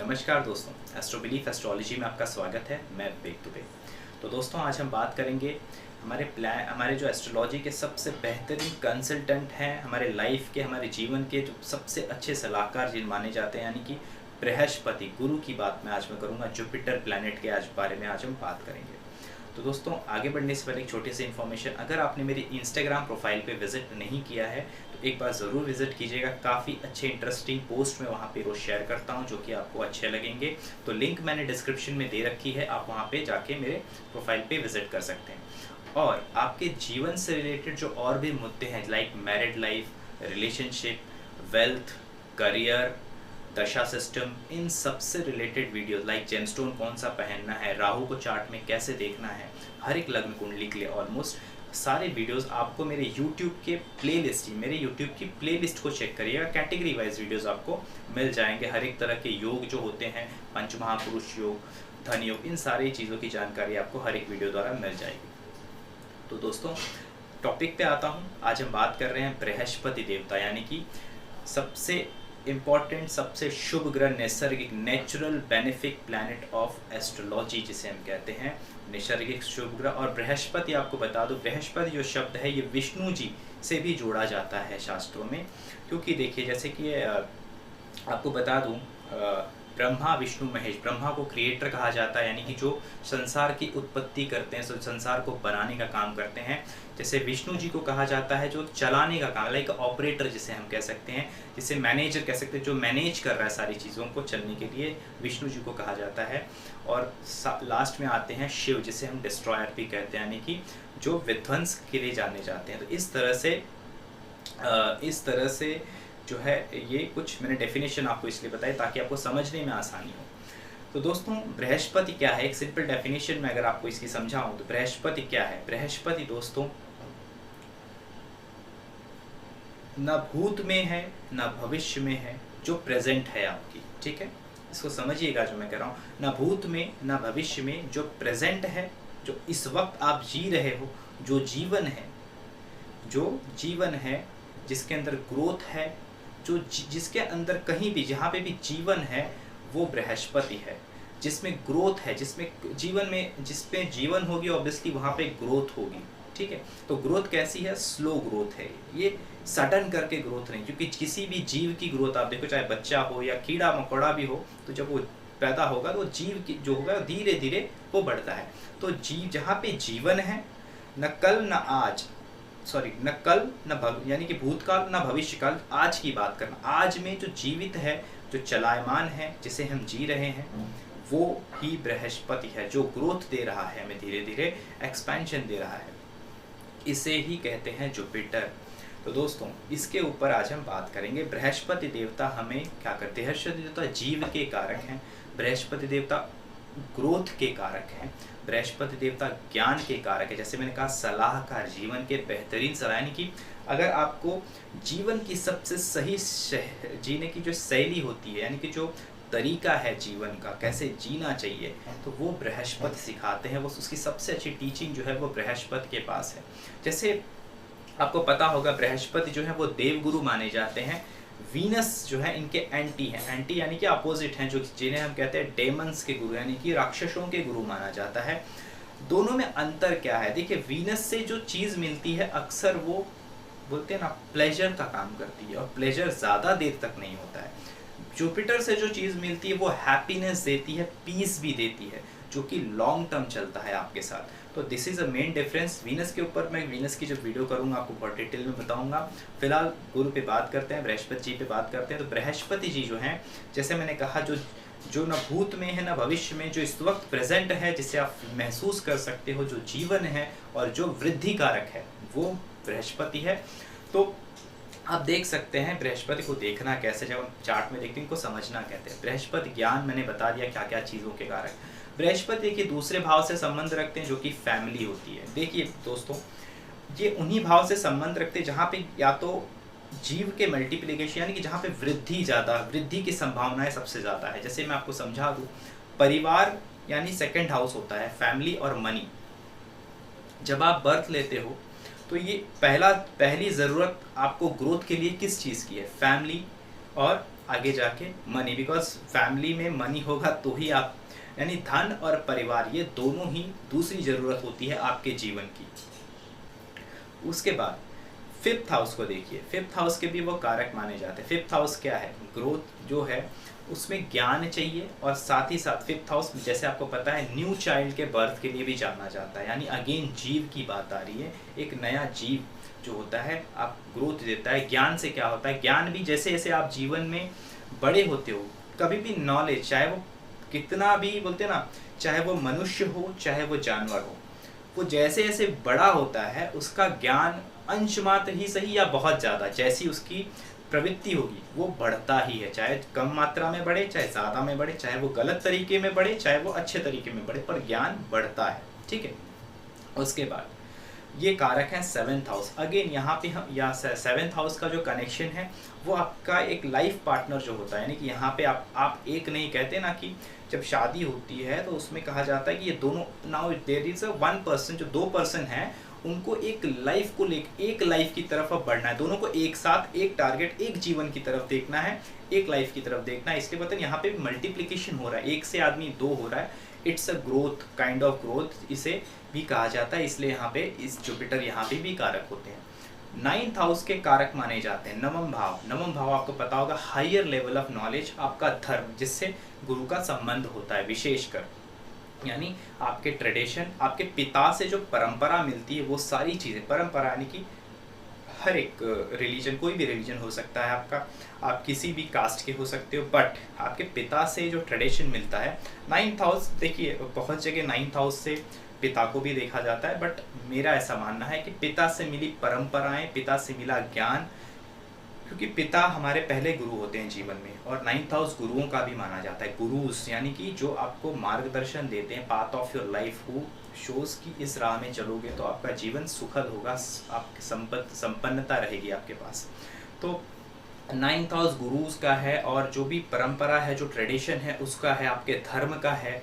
नमस्कार दोस्तों, एस्ट्रोबिलीफ एस्ट्रोलॉजी में आपका स्वागत है। मैं विवेक दुबे। तो दोस्तों आज हम बात करेंगे हमारे जो एस्ट्रोलॉजी के सबसे बेहतरीन कंसल्टेंट हैं, हमारे लाइफ के, हमारे जीवन के जो सबसे अच्छे सलाहकार जिन माने जाते हैं, यानी कि बृहस्पति गुरु की बात मैं आज करूँगा। जुपिटर प्लैनेट के आज बारे में आज हम बात करेंगे। तो दोस्तों आगे बढ़ने से पहले एक छोटी सी इन्फॉर्मेशन, अगर आपने मेरी इंस्टाग्राम प्रोफाइल पे विजिट नहीं किया है तो एक बार ज़रूर विजिट कीजिएगा। काफ़ी अच्छे इंटरेस्टिंग पोस्ट मैं वहाँ पे रोज़ शेयर करता हूँ जो कि आपको अच्छे लगेंगे। तो लिंक मैंने डिस्क्रिप्शन में दे रखी है, आप वहाँ पे जाके मेरे प्रोफाइल पे विजिट कर सकते हैं। और आपके जीवन से रिलेटेड जो और भी मुद्दे हैं, like married life, relationship, wealth, career, दशा सिस्टम, इन सब से रिलेटेड वीडियोस, लाइक जेमस्टोन कौन सा पहनना है, राहु को चार्ट में कैसे देखना है, हर एक लग्न कुंडली के लिए ऑलमोस्ट सारे वीडियोस आपको मेरे YouTube के प्लेलिस्ट, मेरे YouTube की प्लेलिस्ट को चेक करिएगा, कैटेगरी वाइज वीडियोस आपको मिल जाएंगे। हर एक तरह के योग जो होते हैं, पंच महापुरुष योग, धन योग, इन सारी चीज़ों की जानकारी आपको हर एक वीडियो द्वारा मिल जाएगी। तो दोस्तों टॉपिक पे आता हूँ। आज हम बात कर रहे हैं बृहस्पति देवता, यानी कि सबसे इम्पॉर्टेंट, सबसे शुभ ग्रह, नैसर्गिक, natural benefic planet of astrology जिसे हम कहते हैं, नैसर्गिक शुभ ग्रह। और बृहस्पति, आपको बता दूं, बृहस्पति जो शब्द है ये विष्णु जी से भी जोड़ा जाता है शास्त्रों में। क्योंकि देखिए, जैसे कि आपको बता दूं, ब्रह्मा विष्णु महेश, ब्रह्मा को क्रिएटर कहा जाता है, यानी कि जो संसार की उत्पत्ति करते हैं, संसार को बनाने का काम करते हैं। जैसे विष्णु जी को कहा जाता है जो चलाने का काम, लाइक ऑपरेटर जिसे हम कह सकते हैं, जिसे मैनेजर कह सकते हैं, जो मैनेज कर रहा है सारी चीज़ों को चलने के लिए, विष्णु जी को कहा जाता है। और लास्ट में आते हैं शिव, जिसे हम डिस्ट्रॉयर भी कहते हैं, यानी कि जो विध्वंस के लिए जाने जाते हैं। तो इस तरह से जो है, ये कुछ मैंने डेफिनेशन आपको इसलिए बताई ताकि आपको समझने में आसानी हो। तो दोस्तों बृहस्पति क्या है, एक सिंपल डेफिनेशन में अगर आपको इसकी समझाऊं तो बृहस्पति क्या है। बृहस्पति दोस्तों न भूत में है न भविष्य में है, जो प्रेजेंट है आपकी, ठीक है, इसको समझिएगा जो मैं कह रहा हूँ। न भूत में न भविष्य में, जो प्रेजेंट है, जो इस वक्त आप जी रहे हो, जो जीवन है जिसके अंदर ग्रोथ है, जिसके अंदर कहीं भी जहाँ पे भी जीवन है वो बृहस्पति है। जिसमें ग्रोथ है, जिसमें जीवन होगी, ऑब्वियसली वहाँ पे ग्रोथ होगी, ठीक है। तो ग्रोथ कैसी है, स्लो ग्रोथ है, ये सडन करके ग्रोथ नहीं। क्योंकि किसी भी जीव की ग्रोथ आप देखो, चाहे बच्चा हो या कीड़ा मकोड़ा भी हो, तो जब वो पैदा होगा तो जीव की जो होगा धीरे धीरे वो बढ़ता है। तो जहाँ पे जीवन है, न कल न आज, न कल न यानी कि भूतकाल न भविष्य काल, आज की बात करना, आज में जो जीवित है, जो चलायमान है, जिसे हम जी रहे हैं, वो ही बृहस्पति है, जो ग्रोथ दे रहा है, हमें धीरे धीरे एक्सपेंशन दे रहा है, इसे ही कहते हैं जुपिटर। तो दोस्तों इसके ऊपर आज हम बात करेंगे। बृहस्पति देवता हमें क्या करते हैं, बृहस्पति देवता जीव के कारक हैं, बृहस्पति देवता ग्रोथ के कारक हैं, बृहस्पति देवता ज्ञान के कारक है। जैसे मैंने कहा, सलाहकार, जीवन के बेहतरीन सलाह, यानी कि अगर आपको जीवन की सबसे सही जीने की जो शैली होती है, यानी कि जो तरीका है जीवन का, कैसे जीना चाहिए, तो वो बृहस्पति सिखाते हैं। वो उसकी सबसे अच्छी टीचिंग जो है वो बृहस्पति के पास है। जैसे आपको पता होगा, बृहस्पति जो है वो देवगुरु माने जाते हैं। वीनस जो है इनके एंटी हैं, एंटी यानी कि अपोजिट हैं, जो जिन्हें हम कहते हैं डेमंस के गुरु, यानी कि राक्षसों के गुरु माना जाता है। दोनों में अंतर क्या है, देखिए, वीनस से जो चीज़ मिलती है अक्सर वो बोलते हैं ना, प्लेजर का काम करती है, और प्लेजर ज़्यादा देर तक नहीं होता है। जुपिटर से जो चीज़ मिलती है वो हैप्पीनेस देती है, पीस भी देती है, जो कि लॉन्ग टर्म चलता है आपके साथ। तो this is a main difference. Venus के ऊपर मैं वीनस की जब वीडियो करूंगा आपको बहुत डिटेल में बताऊंगा। फिलहाल गुरु पे बात करते हैं, बृहस्पति जी पे बात करते हैं। तो बृहस्पति जी जो हैं, जैसे मैंने कहा, जो न भूत में है न भविष्य में, जो इस वक्त प्रेजेंट है, जिसे आप महसूस कर सकते हो, जो जीवन है और जो वृद्धि कारक है, वो बृहस्पति है। तो आप देख सकते हैं बृहस्पति को देखना कैसे, जब हम चार्ट में देखते हैं, इनको समझना कहते हैं। बृहस्पति ज्ञान, मैंने बता दिया क्या क्या चीज़ों के कारक। बृहस्पति के दूसरे भाव से संबंध रखते हैं, जो कि फैमिली होती है। देखिए दोस्तों, ये उन्हीं भाव से संबंध रखते हैं जहाँ पे या तो जीव के मल्टीप्लिकेशन, यानी कि जहाँ पे वृद्धि की संभावनाएं सबसे ज़्यादा है। जैसे मैं आपको समझा दूँ, परिवार यानी सेकंड हाउस होता है, फैमिली और मनी। जब आप बर्थ लेते हो तो ये पहली ज़रूरत आपको ग्रोथ के लिए किस चीज़ की है, फैमिली और आगे जाके मनी, बिकॉज फैमिली में मनी होगा तो ही आप, यानी धन और परिवार ये दोनों ही दूसरी ज़रूरत होती है आपके जीवन की। उसके बाद फिफ्थ हाउस को देखिए, फिफ्थ हाउस के भी वो कारक माने जाते हैं। फिफ्थ हाउस क्या है, ग्रोथ जो है उसमें ज्ञान चाहिए, और साथ ही साथ फिफ्थ हाउस जैसे आपको पता है न्यू चाइल्ड के बर्थ के लिए भी जाना जाता है, यानी अगेन जीव की बात आ रही है, एक नया जीव जो होता है आप ग्रोथ देता है। ज्ञान से क्या होता है, ज्ञान भी जैसे जैसे आप जीवन में बड़े होते हो, कभी भी नॉलेज चाहे वो कितना भी बोलते हैं ना, चाहे वो मनुष्य हो चाहे वो जानवर हो, वो जैसे जैसे बड़ा होता है उसका ज्ञान अंश मात्र ही सही या बहुत ज़्यादा, जैसी उसकी प्रवृत्ति होगी वो बढ़ता ही है, चाहे कम मात्रा में बढ़े चाहे ज़्यादा में बढ़े, चाहे वो गलत तरीके में बढ़े चाहे वो अच्छे तरीके में बढ़े, पर ज्ञान बढ़ता है। ठीक है, उसके बाद ये कारक है सेवेंथ हाउस। अगेन यहाँ पे हम या सेवेंथ हाउस का जो कनेक्शन है वो आपका एक लाइफ पार्टनर जो होता है, यानी कि यहाँ पे आप एक नहीं कहते ना, कि जब शादी होती है तो उसमें कहा जाता है कि ये दोनों, now there is a one person, जो दो पर्सन हैं उनको एक लाइफ को लेकर, एक लाइफ की तरफ अब बढ़ना है, दोनों को एक साथ एक टारगेट, एक जीवन की तरफ देखना है, एक लाइफ की तरफ देखना है। इसलिए बताए यहाँ पे मल्टीप्लिकेशन हो रहा है, एक से आदमी दो हो रहा है, it's a growth, kind of growth इसे भी कहा जाता है, इसलिए यहाँ पे इस जुपिटर यहाँ पे भी कारक होते हैं। नाइन्थ हाउस के कारक माने जाते हैं नवम भाव। नवम भाव आपको पता होगा हायर लेवल ऑफ नॉलेज, आपका धर्म जिससे गुरु का संबंध होता है विशेषकर, यानी आपके ट्रेडिशन, आपके पिता से जो परंपरा मिलती है वो सारी चीज़ें, परंपरा यानी कि हर एक रिलीजन, कोई भी रिलीजन हो सकता है आपका, आप किसी भी कास्ट के हो सकते हो, बट आपके पिता से जो ट्रेडिशन मिलता है। नाइन्थ हाउस देखिए बहुत जगह नाइन्थ हाउस से पिता को भी देखा जाता है, बट मेरा ऐसा मानना है कि पिता से मिली परंपराएं, पिता से मिला ज्ञान, क्योंकि पिता हमारे पहले गुरु होते हैं जीवन में, और नाइन्थ हाउस गुरुओं का भी माना जाता है। गुरुस यानी कि जो आपको मार्गदर्शन देते हैं, path of your life, who shows की इस राह में चलोगे तो आपका जीवन सुखद होगा, आपकी संपन्नता रहेगी आपके पास। तो नाइन्थ हाउस गुरुज का है, और जो भी परंपरा है, जो ट्रेडिशन है उसका है, आपके धर्म का है,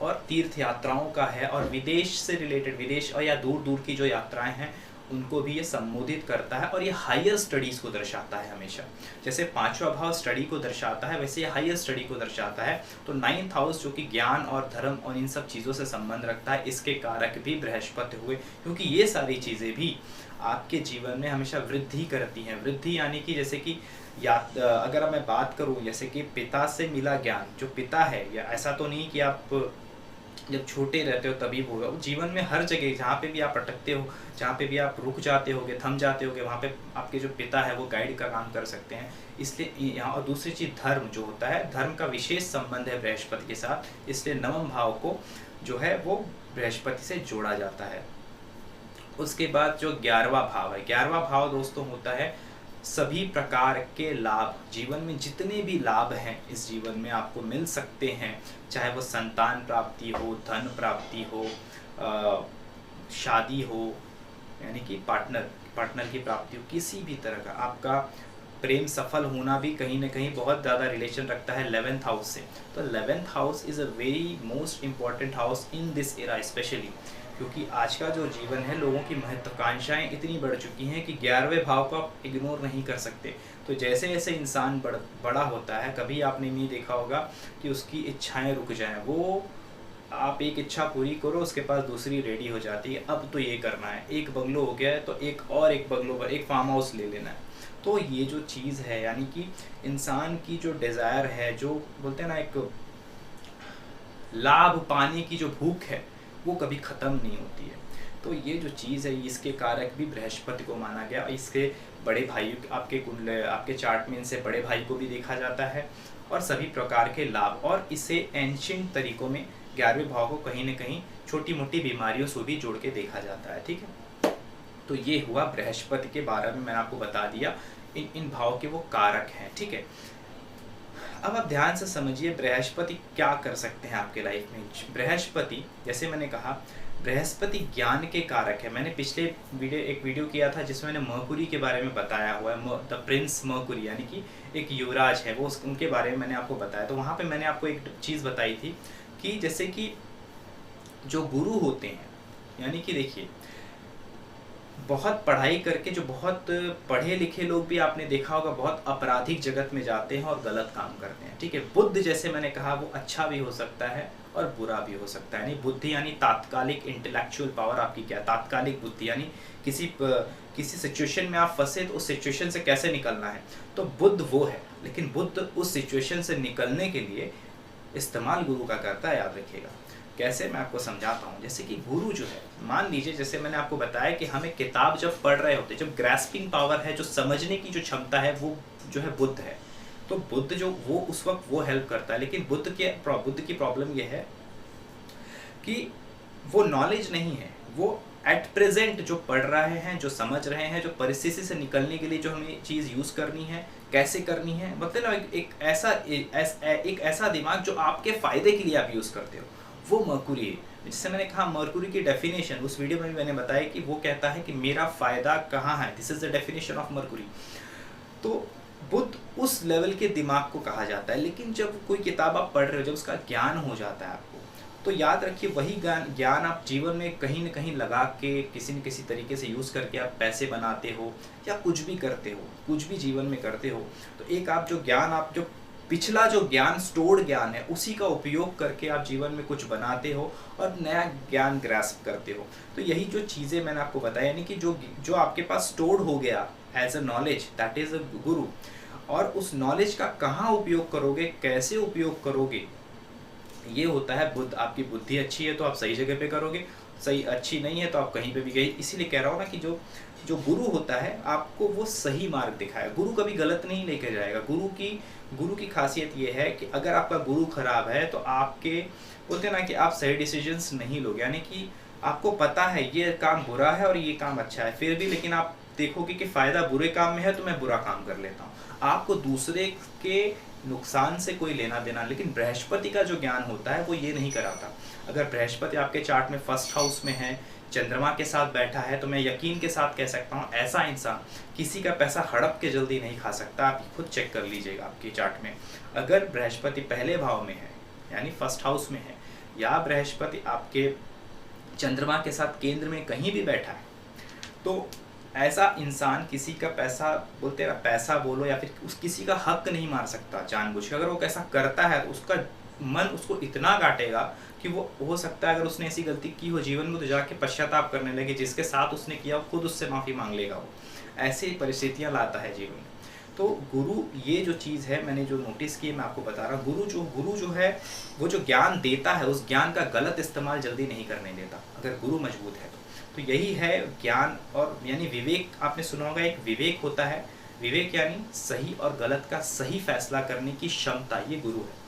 और तीर्थ यात्राओं का है, और विदेश से रिलेटेड, विदेश और या दूर दूर की जो यात्राएं हैं उनको भी ये संबोधित करता है, और ये हायर स्टडीज़ को दर्शाता है हमेशा। जैसे पांचवा भाव स्टडी को दर्शाता है, वैसे ये हायर स्टडी को दर्शाता है। तो नाइन्थ हाउस जो कि ज्ञान और धर्म और इन सब चीज़ों से संबंध रखता है, इसके कारक भी बृहस्पति हुए, क्योंकि ये सारी चीज़ें भी आपके जीवन में हमेशा वृद्धि करती हैं। वृद्धि यानी कि जैसे कि या अगर मैं बात करूँ जैसे कि पिता से मिला ज्ञान, जो पिता है, या ऐसा तो नहीं कि आप जब छोटे रहते हो तभी होगा, वो जीवन में हर जगह जहाँ पे भी आप अटकते हो, जहाँ पे भी आप रुक जाते होगे, थम जाते होगे, वहाँ पे आपके जो पिता है वो गाइड का काम कर सकते हैं। इसलिए यहाँ, और दूसरी चीज़ धर्म जो होता है, धर्म का विशेष संबंध है बृहस्पति के साथ, इसलिए नवम भाव को जो है वो बृहस्पति से जोड़ा जाता है। उसके बाद जो 11वां भाव है, 11वां भाव दोस्तों होता है सभी प्रकार के लाभ, जीवन में जितने भी लाभ हैं इस जीवन में आपको मिल सकते हैं, चाहे वो संतान प्राप्ति हो, धन प्राप्ति हो, शादी हो, यानी कि पार्टनर की प्राप्ति हो, किसी भी तरह का आपका प्रेम सफल होना भी कहीं ना कहीं बहुत ज़्यादा रिलेशन रखता है 11th हाउस से। तो 11th house is a very most important house in this era specially, क्योंकि आज का जो जीवन है लोगों की महत्वाकांक्षाएं इतनी बढ़ चुकी हैं कि 11वें भाव को आप इग्नोर नहीं कर सकते। तो जैसे जैसे इंसान बड़ा होता है, कभी आपने नहीं देखा होगा कि उसकी इच्छाएं रुक जाएं, वो आप एक इच्छा पूरी करो उसके पास दूसरी रेडी हो जाती है, अब तो ये करना है, एक बंगलो हो गया है तो एक बंगलो, एक फार्म हाउस ले लेना है। तो ये जो चीज़ है, यानी कि इंसान की जो डिज़ायर है, जो बोलते हैं ना एक लाभ पाने की जो भूख है, वो कभी ख़त्म नहीं होती है। तो ये जो चीज़ है, इसके कारक भी बृहस्पति को माना गया। इसके बड़े भाई, आपके कुंडल, आपके चार्ट में इनसे बड़े भाई को भी देखा जाता है, और सभी प्रकार के लाभ, और इसे एंशिएंट तरीकों में 11वें भाव को कहीं न कहीं छोटी मोटी बीमारियों से भी जोड़ के देखा जाता है। ठीक है, तो ये हुआ बृहस्पति के बारे में, मैंने आपको बता दिया इन भाव के वो कारक हैं। ठीक है, अब आप ध्यान से समझिए बृहस्पति क्या कर सकते हैं आपके लाइफ में। बृहस्पति, जैसे मैंने कहा, बृहस्पति ज्ञान के कारक है। मैंने पिछले एक वीडियो किया था जिसमें मैंने मर्कुरी के बारे में बताया हुआ है, द प्रिंस मर्कुरी, यानी कि एक युवराज है वो, उनके बारे में मैंने आपको बताया। तो वहाँ पे मैंने आपको एक चीज़ बताई थी कि जैसे कि जो गुरु होते हैं, यानी कि देखिए बहुत पढ़ाई करके जो बहुत पढ़े लिखे लोग भी आपने देखा होगा बहुत आपराधिक जगत में जाते हैं और गलत काम करते हैं, ठीक है। बुद्ध जैसे मैंने कहा वो अच्छा भी हो सकता है और बुरा भी हो सकता है। यानी बुद्धि यानी तात्कालिक इंटेलेक्चुअल पावर आपकी क्या, तात्कालिक बुद्धि यानी किसी सिचुएशन में आप फंसे तो उस सिचुएशन से कैसे निकलना है, तो बुद्ध वो है। लेकिन बुद्ध उस सिचुएशन से निकलने के लिए इस्तेमाल गुरु का करता है, याद रखिएगा। कैसे, मैं आपको समझाता हूँ। जैसे कि गुरु जो है, मान लीजिए जैसे मैंने आपको बताया कि हमें किताब जब पढ़ रहे होते, जब ग्रैस्पिंग पावर है, जो समझने की जो क्षमता है, वो जो है बुद्ध है। तो बुद्ध जो वो उस वक्त वो हेल्प करता है। लेकिन बुद्ध की प्रॉब्लम ये है कि वो नॉलेज नहीं है। वो एट प्रेजेंट जो पढ़ रहे हैं, जो समझ रहे हैं, जो परिस्थिति से निकलने के लिए जो हमें चीज़ यूज़ करनी है, कैसे करनी है, मतलब ना एक ऐसा दिमाग जो आपके फ़ायदे के लिए आप यूज़ करते हो, वो मर्कुरी है। जिससे मैंने कहा मर्कुरी की डेफिनेशन उस वीडियो में भी मैंने बताया कि वो कहता है कि मेरा फ़ायदा कहाँ है, this is the definition of Mercury. तो बुद्ध उस लेवल के दिमाग को कहा जाता है। लेकिन जब कोई किताब आप पढ़ रहे हो, जब उसका ज्ञान हो जाता है आपको, तो याद रखिए वही ज्ञान आप जीवन में कहीं न कहीं लगा के किसी न किसी तरीके से यूज़ करके आप पैसे बनाते हो या कुछ भी करते हो, कुछ भी जीवन में करते हो। तो एक आप जो पिछला जो ज्ञान, स्टोर्ड ज्ञान है, उसी का उपयोग करके आप जीवन में कुछ बनाते हो और नया ज्ञान ग्रास्प करते हो। तो यही जो चीज़ें मैंने आपको बताया, यानी कि जो आपके पास स्टोर्ड हो गया as a knowledge, that is a guru. और उस नॉलेज का कहाँ उपयोग करोगे, कैसे उपयोग करोगे, ये होता है बुद्ध। आपकी बुद्धि अच्छी है तो आप सही जगह पे करोगे, सही अच्छी नहीं है तो आप कहीं पे भी गए। इसीलिए कह रहा हूँ ना कि जो गुरु होता है आपको वो सही मार्ग दिखाएगा। गुरु कभी गलत नहीं लेकर जाएगा। गुरु की खासियत ये है कि अगर आपका गुरु खराब है तो आपके बोलते ना कि आप सही डिसीजंस नहीं लोगे। यानी कि आपको पता है ये काम बुरा है और ये काम अच्छा है, फिर भी लेकिन आप देखोगे कि फ़ायदा बुरे काम में है तो मैं बुरा काम कर लेता हूँ। आपको दूसरे के नुकसान से कोई लेना देना। लेकिन बृहस्पति का जो ज्ञान होता है वो ये नहीं कराता। अगर बृहस्पति आपके चार्ट में फर्स्ट हाउस में है, चंद्रमा के साथ बैठा है, तो मैं यकीन के साथ कह सकता हूँ ऐसा इंसान किसी का पैसा हड़प के जल्दी नहीं खा सकता। आप खुद चेक कर लीजिएगा आपके चार्ट में। अगर बृहस्पति पहले भाव में है यानी फर्स्ट हाउस में है, या बृहस्पति आपके चंद्रमा के साथ केंद्र में कहीं भी बैठा है, तो ऐसा इंसान किसी का पैसा, बोलते हैं पैसा बोलो या फिर किसी का हक नहीं मार सकता जानबूझ के। अगर वो कैसा करता है तो उसका मन उसको इतना काटेगा कि वो हो सकता है अगर उसने ऐसी गलती की हो जीवन में तो जाके पश्चाताप करने लगे, जिसके साथ उसने किया खुद उससे माफ़ी मांग लेगा। वो ऐसी परिस्थितियाँ लाता है जीवन में। तो गुरु ये जो चीज़ है मैंने जो नोटिस की मैं आपको बता रहा हूँ। गुरु जो है वो जो ज्ञान देता है उस ज्ञान का गलत इस्तेमाल जल्दी नहीं करने देता, अगर गुरु मजबूत है तो यही है ज्ञान। और यानी विवेक, आपने सुना होगा एक विवेक होता है। विवेक यानी सही और गलत का सही फैसला करने की क्षमता, ये गुरु है।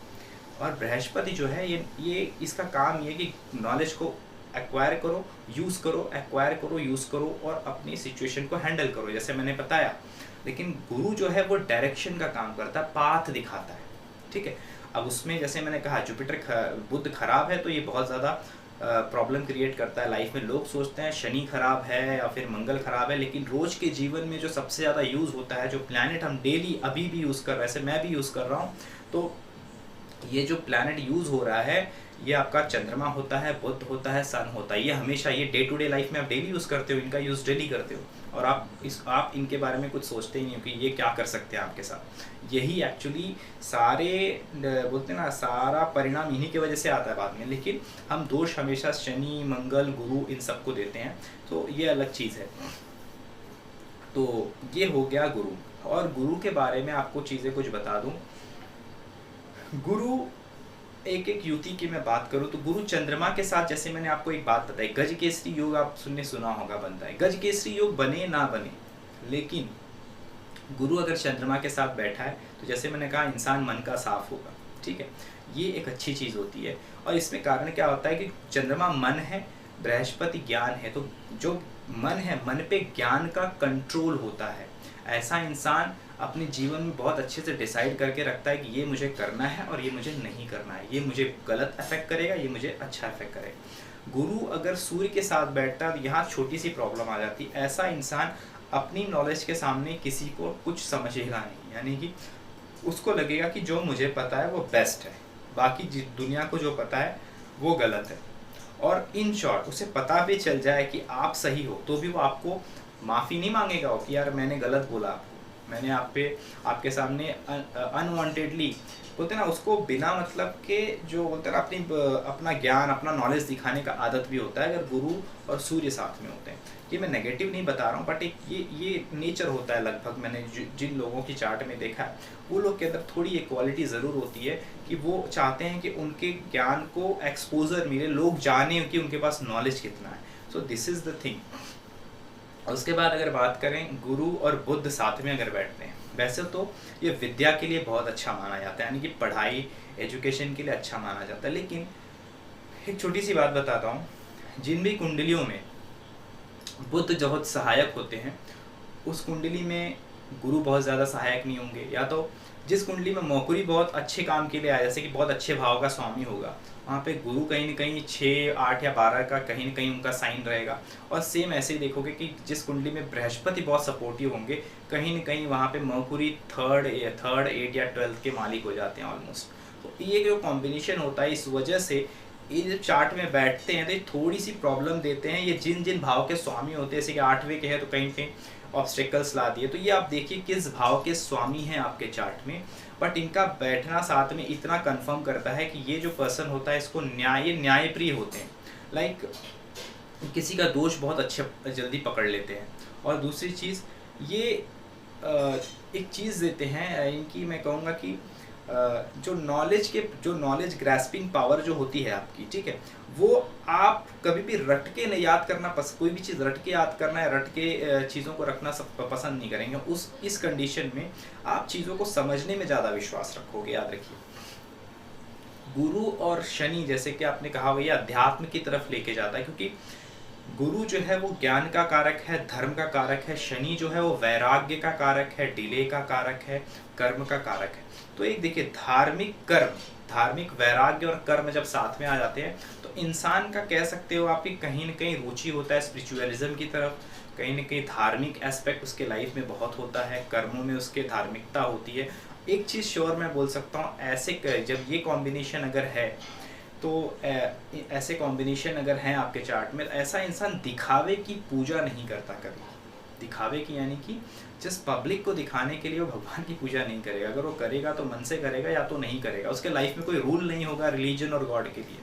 और बृहस्पति जो है ये इसका काम ये कि नॉलेज को एक्वायर करो, यूज़ करो, एक्वायर करो, यूज़ करो और अपनी सिचुएशन को हैंडल करो, जैसे मैंने बताया। लेकिन गुरु जो है वो डायरेक्शन का काम करता है, पाथ दिखाता है, ठीक है। अब उसमें जैसे मैंने कहा बुध खराब है तो ये बहुत ज़्यादा प्रॉब्लम क्रिएट करता है लाइफ में। लोग सोचते हैं शनि खराब है या फिर मंगल खराब है, लेकिन रोज़ के जीवन में जो सबसे ज़्यादा यूज़ होता है, जो प्लैनेट हम डेली अभी भी यूज़ कर रहे हैं, ऐसे मैं भी यूज़ कर रहा हूँ, तो ये जो प्लैनेट यूज़ हो रहा है ये आपका चंद्रमा होता है, बुध होता है, सन होता है। ये हमेशा ये डे टू डे लाइफ में आप डेली यूज़ करते हो, इनका यूज़ डेली करते हो और आप इनके बारे में कुछ सोचते ही नहीं हो कि ये क्या कर सकते हैं आपके साथ। यही एक्चुअली सारे बोलते हैं ना, सारा परिणाम इन्हीं की वजह से आता है बाद में। लेकिन हम दोष हमेशा शनि, मंगल, गुरु इन सबको देते हैं, तो ये अलग चीज़ है। तो ये हो गया गुरु। और गुरु के बारे में आपको चीज़ें कुछ बता दूँ। गुरु एक युति की मैं बात करूं तो गुरु चंद्रमा के साथ, जैसे मैंने आपको एक बात बताई, गज केसरी योग आप सुना होगा बनता है। गज केसरी योग बने ना बने, लेकिन गुरु अगर चंद्रमा के साथ बैठा है तो जैसे मैंने कहा इंसान मन का साफ होगा, ठीक है। ये एक अच्छी चीज़ होती है। और इसमें कारण क्या होता है कि चंद्रमा मन है, बृहस्पति ज्ञान है, तो जो मन है, मन पे ज्ञान का कंट्रोल होता है। ऐसा इंसान अपने जीवन में बहुत अच्छे से डिसाइड करके रखता है कि ये मुझे करना है और ये मुझे नहीं करना है, ये मुझे गलत अफेक्ट करेगा, ये मुझे अच्छा अफेक्ट करेगा। गुरु अगर सूर्य के साथ बैठता है तो यहाँ छोटी सी प्रॉब्लम आ जाती है। ऐसा इंसान अपनी नॉलेज के सामने किसी को कुछ समझेगा नहीं, यानी कि उसको लगेगा कि जो मुझे पता है वो बेस्ट है, बाकी दुनिया को जो पता है वो गलत है। और इन शॉर्ट उसे पता भी चल जाए कि आप सही हो, तो भी वो आपको माफ़ी नहीं मांगेगा कि यार मैंने गलत बोला आपको, मैंने आपके सामने अनवांटेडली, बोलते हैं ना उसको बिना मतलब के, जो बोलते हैं ना अपना ज्ञान अपना नॉलेज दिखाने का आदत भी होता है अगर गुरु और सूर्य साथ में होते हैं। ये मैं नेगेटिव नहीं बता रहा हूँ, बट एक ये नेचर होता है लगभग, मैंने जिन लोगों की चार्ट में देखा है वो लोग के अंदर थोड़ी ये क्वालिटी ज़रूर होती है कि वो चाहते हैं कि उनके ज्ञान को एक्सपोजर मिले, लोग जाने कि उनके पास नॉलेज कितना है। So this is the thing. उसके बाद अगर बात करें गुरु और बुध साथ में अगर बैठते हैं, वैसे तो ये विद्या के लिए बहुत अच्छा माना जाता है, यानी कि पढ़ाई एजुकेशन के लिए अच्छा माना जाता है। लेकिन एक छोटी सी बात बताता हूँ, जिन भी कुंडलियों में बुध बहुत सहायक होते हैं उस कुंडली में गुरु बहुत ज़्यादा सहायक नहीं होंगे, या तो जिस कुंडली में मौकुरी बहुत अच्छे काम के लिए आया, जैसे कि बहुत अच्छे भाव का स्वामी होगा, वहाँ पे गुरु कहीं ना कहीं 6, 8 या 12 का कहीं ना कहीं उनका साइन रहेगा। और सेम ऐसे ही देखोगे कि जिस कुंडली में बृहस्पति बहुत सपोर्टिव होंगे, कहीं ना कहीं वहाँ पे मर्कुरी थर्ड, 8 या 12 के मालिक हो जाते हैं ऑलमोस्ट। तो ये जो कॉम्बिनेशन होता है, इस वजह से ये जब चार्ट में बैठते हैं तो ये थोड़ी सी प्रॉब्लम देते हैं। ये जिन जिन भाव के स्वामी होते हैं, जैसे कि 8वें के हैं तो कहीं कहीं ऑब्स्टेकल्स ला दिए, तो ये आप देखिए किस भाव के स्वामी हैं आपके चार्ट में, बट इनका बैठना साथ में इतना कंफर्म करता है कि ये जो पर्सन होता है इसको न्यायप्रिय होते हैं। लाइक किसी का दोष बहुत अच्छे जल्दी पकड़ लेते हैं। और दूसरी चीज़ ये एक चीज़ देते हैं इनकी, मैं कहूँगा कि जो नॉलेज ग्रैस्पिंग पावर जो होती है आपकी, ठीक है, वो आप कभी भी रट के नहीं याद करना, कोई भी चीज़ रट के याद करना है, रट के चीज़ों को रखना पसंद नहीं करेंगे। इस कंडीशन में आप चीज़ों को समझने में ज़्यादा विश्वास रखोगे। याद रखिए, गुरु और शनि जैसे कि आपने कहा वही अध्यात्म की तरफ लेके जाता है, क्योंकि गुरु जो है वो ज्ञान का कारक है, धर्म का कारक है, शनि जो है वो वैराग्य का कारक है, डिले का कारक है, कर्म का कारक है। तो एक देखिए, धार्मिक वैराग्य और कर्म जब साथ में आ जाते हैं तो इंसान का कह सकते हो आपकी कहीं ना कहीं रुचि होता है स्पिरिचुअलिज्म की तरफ, कहीं ना कहीं धार्मिक एस्पेक्ट उसके लाइफ में बहुत होता है, कर्मों में उसके धार्मिकता होती है। एक चीज़ श्योर मैं बोल सकता हूँ, ऐसे जब ये कॉम्बिनेशन अगर है तो ऐसे कॉम्बिनेशन अगर हैं आपके चार्ट में, ऐसा इंसान दिखावे की पूजा नहीं करता कभी। दिखावे की यानी कि जस्ट पब्लिक को दिखाने के लिए वो भगवान की पूजा नहीं करेगा। अगर वो करेगा तो मन से करेगा या तो नहीं करेगा। उसके लाइफ में कोई रूल नहीं होगा रिलीजन और गॉड के लिए।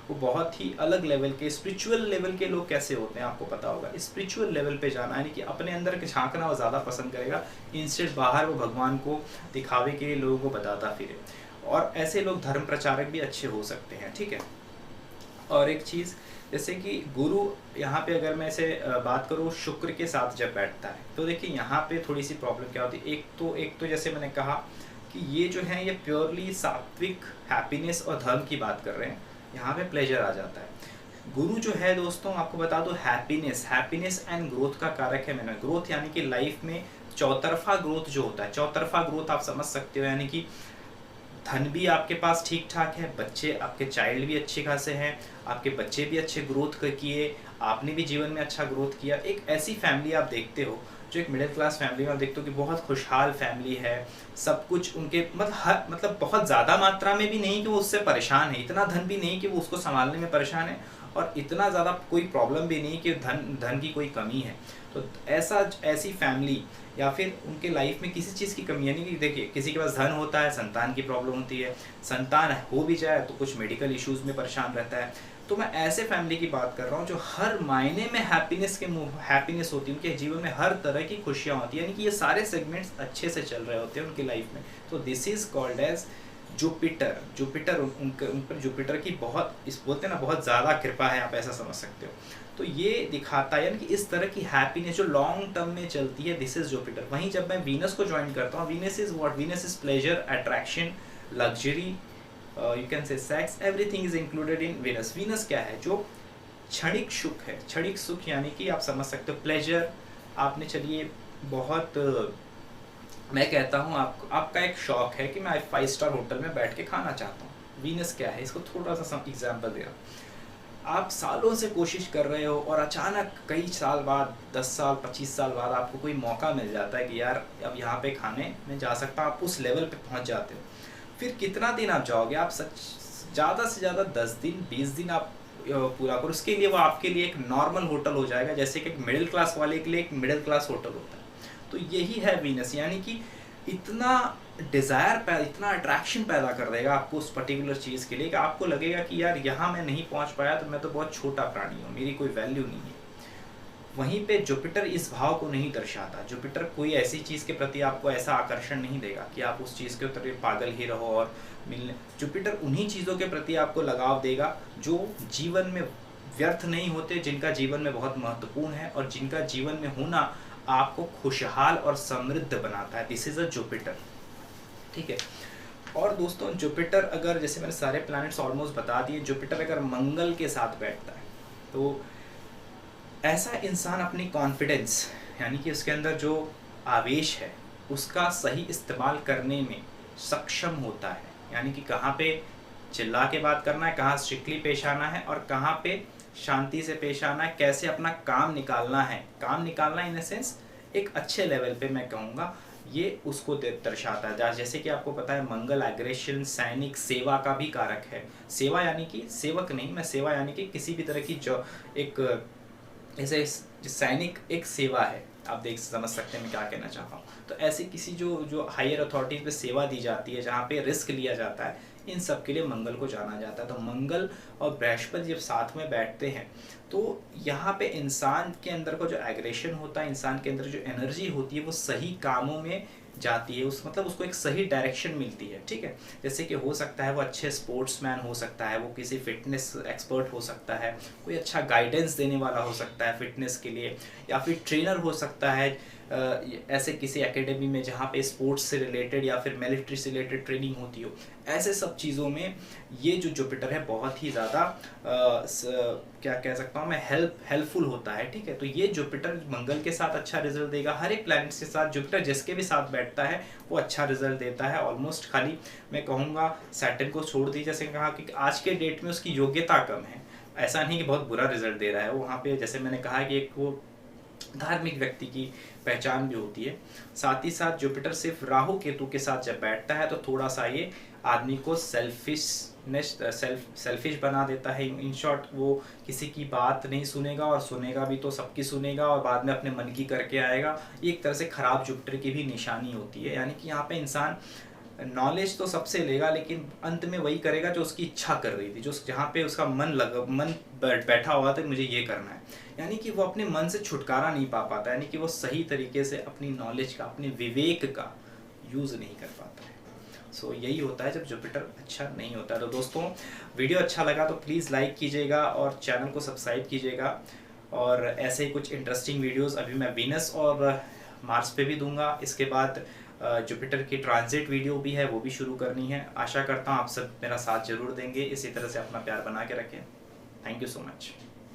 वो बहुत ही अलग लेवल के स्पिरिचुअल लेवल के लोग कैसे होते हैं आपको पता होगा। स्पिरिचुअल लेवल पे जाना यानी कि अपने अंदर के झांकना वो ज़्यादा पसंद करेगा, इंस्टेड बाहर वो भगवान को दिखावे के लिए लोगों को बताता फिरे। और ऐसे लोग धर्म प्रचारक भी अच्छे हो सकते हैं, ठीक है। और एक चीज़ जैसे कि गुरु यहाँ पे अगर मैं इसे बात करूँ शुक्र के साथ जब बैठता है तो देखिए यहाँ पे थोड़ी सी प्रॉब्लम क्या होती है। एक तो जैसे मैंने कहा कि ये जो है ये प्योरली सात्विक हैप्पीनेस और धर्म की बात कर रहे हैं, यहाँ पे प्लेजर आ जाता है। गुरु जो है दोस्तों आपको बता दो हैप्पीनेस एंड ग्रोथ का कारक है। मैंने ग्रोथ यानी कि लाइफ में चौतरफा ग्रोथ जो होता है, चौतरफा ग्रोथ आप समझ सकते हो, यानी कि धन भी आपके पास ठीक ठाक है, बच्चे आपके चाइल्ड भी अच्छे खासे हैं, आपके बच्चे भी अच्छे ग्रोथ किए, आपने भी जीवन में अच्छा ग्रोथ किया। एक ऐसी फैमिली आप देखते हो जो एक मिडिल क्लास फैमिली में आप देखते हो कि बहुत खुशहाल फैमिली है, सब कुछ उनके मतलब बहुत ज़्यादा मात्रा में भी नहीं कि वो उससे परेशान है, इतना धन भी नहीं कि वो उसको संभालने में परेशान है, और इतना ज़्यादा कोई प्रॉब्लम भी नहीं कि धन की कोई कमी है। तो ऐसी फैमिली या फिर उनके लाइफ में किसी चीज़ की कमी, यानी कि देखिए किसी के पास धन होता है, संतान की प्रॉब्लम होती है, संतान हो भी जाए तो कुछ मेडिकल इश्यूज़ में परेशान रहता है। तो मैं ऐसे फैमिली की बात कर रहा हूँ जो हर मायने में हैप्पीनेस होती है, उनके जीवन में हर तरह की खुशियाँ होती है, यानी कि ये सारे सेगमेंट्स अच्छे से चल रहे होते हैं उनकी लाइफ में। तो this is called as Jupiter उन पर जुपिटर की बोलते हैं ना बहुत ज़्यादा कृपा है, आप ऐसा समझ सकते हो। तो ये दिखाता है यानी कि इस तरह की हैप्पीनेस जो लॉन्ग टर्म में चलती है, दिस इज जुपिटर। वहीं जब मैं वीनस को ज्वाइन करता हूँ, Venus is what? Venus is pleasure, attraction, luxury, you can say sex, everything is included in Venus. Venus क्या है? जो क्षणिक सुख है, क्षणिक सुख यानी कि आप समझ सकते हो प्लेजर। आपने चलिए बहुत मैं कहता हूँ आपका एक शौक है कि मैं 5 स्टार होटल में बैठ के खाना चाहता हूँ। वीनस क्या है? इसको थोड़ा सा एग्जाम्पल दे रहा हूँ। आप सालों से कोशिश कर रहे हो और अचानक कई साल बाद, 10 साल 25 साल बाद आपको कोई मौका मिल जाता है कि यार अब यहाँ पे खाने में जा सकता हूँ, आप उस लेवल पे पहुँच जाते हो। फिर कितना दिन आप जाओगे? आप ज़्यादा से ज़्यादा 10 दिन 20 दिन आप पूरा करो, उसके लिए वो आपके लिए एक नॉर्मल होटल हो जाएगा, जैसे कि एक मिडिल क्लास वाले के लिए एक मिडिल क्लास होटल होता है। तो यही है वीनस, यानी कि इतना डिज़ायर इतना अट्रैक्शन पैदा कर देगा आपको उस पर्टिकुलर चीज़ के लिए कि आपको लगेगा कि यार यहाँ मैं नहीं पहुँच पाया तो मैं तो बहुत छोटा प्राणी हूँ, मेरी कोई वैल्यू नहीं है। वहीं पे जुपिटर इस भाव को नहीं दर्शाता। जुपिटर कोई ऐसी चीज़ के प्रति आपको ऐसा आकर्षण नहीं देगा कि आप उस चीज़ के उत्तर पागल ही रहो और मिलने। जुपिटर उन्हीं चीज़ों के प्रति आपको लगाव देगा जो जीवन में व्यर्थ नहीं होते, जिनका जीवन में बहुत महत्वपूर्ण है और जिनका जीवन में होना आपको खुशहाल और समृद्ध बनाता है। दिस इज़ अ जुपिटर, ठीक है। और दोस्तों जुपिटर अगर, जैसे मैंने सारे प्लैनेट्स ऑलमोस्ट बता दिए, जुपिटर अगर मंगल के साथ बैठता है तो ऐसा इंसान अपनी कॉन्फिडेंस, यानी कि उसके अंदर जो आवेश है उसका सही इस्तेमाल करने में सक्षम होता है। यानी कि कहाँ पे चिल्ला के बात करना है, कहाँ स्ट्रिक्टली पेश आना है और कहाँ पे शांति से पेश आना है, कैसे अपना काम निकालना है। काम निकालना इन द सेंस एक अच्छे लेवल पे मैं कहूँगा, ये उसको दर्शाता है। जैसे कि आपको पता है मंगल एग्रेशन, सैनिक, सेवा का भी कारक है। सेवा यानी कि सेवक नहीं, मैं सेवा यानी कि किसी भी तरह की जो एक ऐसे सैनिक एक सेवा है, आप देख समझ सकते हैं मैं क्या कहना चाहता हूँ। तो ऐसे किसी जो हायर अथॉरिटीज़ पे सेवा दी जाती है, जहाँ पे रिस्क लिया जाता है, इन सब के लिए मंगल को जाना जाता है। तो मंगल और बृहस्पति जब साथ में बैठते हैं तो यहाँ पे इंसान के अंदर का जो एग्रेशन होता है, इंसान के अंदर जो एनर्जी होती है, वो सही कामों में जाती है, उस मतलब उसको एक सही डायरेक्शन मिलती है, ठीक है। जैसे कि हो सकता है वो अच्छे स्पोर्ट्समैन हो सकता है, वो किसी फिटनेस एक्सपर्ट हो सकता है, कोई अच्छा गाइडेंस देने वाला हो सकता है फिटनेस के लिए, या फिर ट्रेनर हो सकता है ऐसे किसी एकेडमी में जहाँ पे स्पोर्ट्स से रिलेटेड या फिर मिलिट्री से रिलेटेड ट्रेनिंग होती हो। ऐसे सब चीज़ों में ये जो जुपिटर है बहुत ही ज़्यादा क्या कह सकता हूँ मैं, हेल्पफुल होता है, ठीक है। तो ये जुपिटर मंगल के साथ अच्छा रिजल्ट देगा, हर एक प्लैनेट्स के साथ जुपिटर जिसके भी साथ बैठता है वो अच्छा रिजल्ट देता है ऑलमोस्ट। खाली मैं कहूँगा सैटर्न को छोड़ दी, जैसे कहा कि आज के डेट में उसकी योग्यता कम है, ऐसा नहीं कि बहुत बुरा रिजल्ट दे रहा है वहाँ पे। जैसे मैंने कहा कि एक वो धार्मिक व्यक्ति की पहचान भी होती है। साथ ही साथ जुपिटर सिर्फ राहु केतु के साथ जब बैठता है तो थोड़ा सा ये आदमी को सेल्फिश बना देता है। इन शॉर्ट वो किसी की बात नहीं सुनेगा और सुनेगा भी तो सबकी सुनेगा और बाद में अपने मन की करके आएगा। ये एक तरह से खराब जुपिटर की भी निशानी होती है। यानी कि यहाँ पे इंसान नॉलेज तो सबसे लेगा लेकिन अंत में वही करेगा जो उसकी इच्छा कर रही थी, जो जहाँ पे उसका मन बैठा हुआ था मुझे ये करना है। यानी कि वो अपने मन से छुटकारा नहीं पा पाता, यानी कि वो सही तरीके से अपनी नॉलेज का, अपने विवेक का यूज़ नहीं कर पाता है। सो यही होता है जब जुपिटर अच्छा नहीं होता है। तो दोस्तों वीडियो अच्छा लगा तो प्लीज़ लाइक कीजिएगा और चैनल को सब्सक्राइब कीजिएगा। और ऐसे ही कुछ इंटरेस्टिंग वीडियोस अभी मैं वीनस और मार्स पे भी दूंगा। इसके बाद जुपिटर की ट्रांजिट वीडियो भी है, वो भी शुरू करनी है। आशा करता हूँ आप सब मेरा साथ जरूर देंगे। इसी तरह से अपना प्यार बना के रखें। Thank you so much.